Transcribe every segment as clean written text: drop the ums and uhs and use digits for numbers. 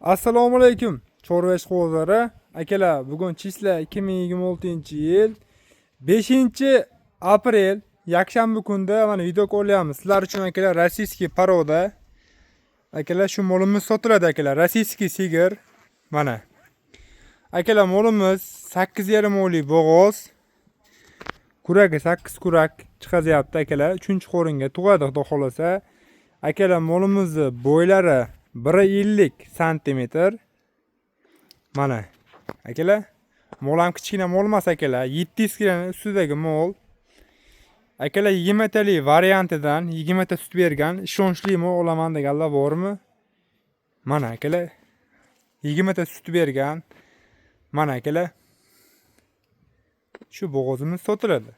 Assalomu alaykum, chorva ishqibozlari. Akalar, bugun chisla 2026-yil 5-aprel yakshanba kunda mana video qo'yamiz. Sizlar uchun akalar rossiyskiy paroda. Akalar, shu molimiz sotiladi akalar. Rossiyskiy sigir. Mana. Akalar, molimiz 8,5 oylik bo'g'oz. Kuragi 8 kurak chiqazyapti akalar. 3-qo'ringa tug'adi xudo xolasa. Akalar, molimizni bo'ylari 1,50 cm. Mana. Akalar, mol ham kichkina mol emas akalar. 700 kg ustidagi mol. Akalar, 20 talik variantidan 20 ta sut bergan, ishonchli mol olaman deganlar bormi? Mana akalar, 20 ta sut bergan. Mana akalar. Shu bo'g'ozimiz sotiladi.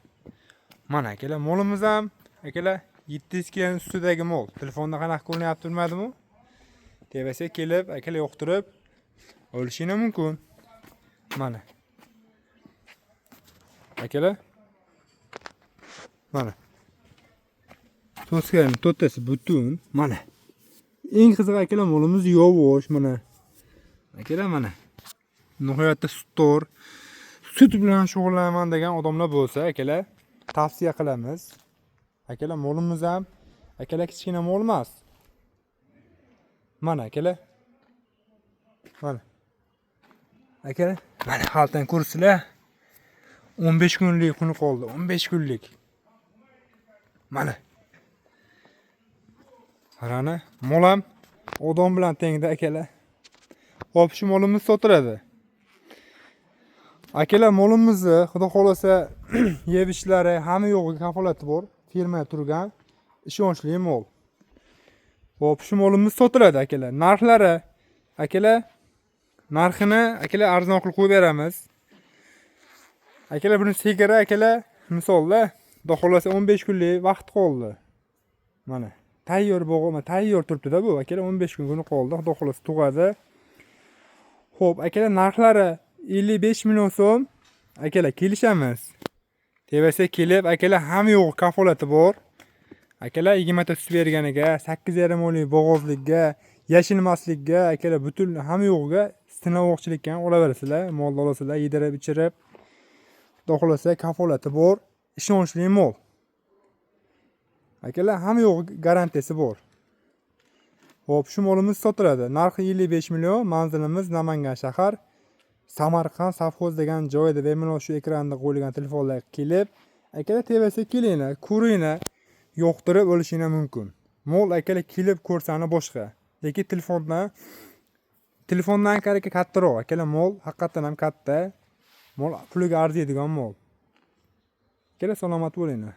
Mana akalar, molimiz ham akalar 700 kg ustidagi mol. Telefonda qanaqa ko'rinyapti bilmadimmi? Tevasa kelib, akalar yo'qtirib olishinglar mumkin. Mana. Akalar. Mana. To'sgan to'ttasi butun. Mana. Eng qiziq akalar, molimiz yovush. Mana. Akalar, mana. Nihoyatda sutdor. Sut bilan shug'ullanaman degan odamlar bo'lsa, akalar, tavsiya qilamiz. Akalar, molimiz ham akalar kichkina mol emas. Mana akalar. Mana. Akalar, mana xaltan ko'rsizlar. 15 kunlik kuni qoldi. 15 kunlik. Mana. Qarani, mol ham odam bilan tengda akalar. Hop, shu molimiz sotiladi. Akalar, molimizni xudo xolasa yeb ishlari hamma yo'g'iga kafolati bor. Firma turgan ishonchli mol. Hop, shu molimiz sotiladi akalar. Narxlari akalar, narxini akalar arzon qilib qo'yib beramiz. Akalar, buni sigiri akalar, misolda xudo xolasa 15 kunlik vaqt qoldi. Mana, tayyor bo'g'oma, tayyor turibdi-da bu. Akalar, 15 kuni qoldi. Xudo xolasa tug'adi. Xo'p, akalar, narxlari 55 million so'm. Akalar, kelishamiz. Tevasa kelib, akalar, hamma yo'q kafolati bor. Akalar, 20 ta sut berganiga, 8,5 oylik bo'g'ozlikka, yashilmaslikka, akalar, butun hamma yo'g'iga sinovoqchilikka olaverasizlar. Molni olasizlar, yedirib, ichirib. Xudo xolasa kafolati bor, ishonchli mol. Akalar, hamma yo'g'i garantiyasi bor. Hop, shu molimiz sotiladi. Narxi 55 million, manzilimiz Namangan shahar. Samarqand savxoz degan joyda bemalol shu ekranda qo'yilgan telefonlarga kelib, akalar, tevasa kelinglar, ko'ringlar, yo'qtirib olishinglar mumkin. Mol akalar kelib ko'rsani boshqa. Lekin telefondan kattaroq. Akalar, mol haqiqatan ham katta. Mol puliga arziydigan mol. Akalar, salomat bo'linglar.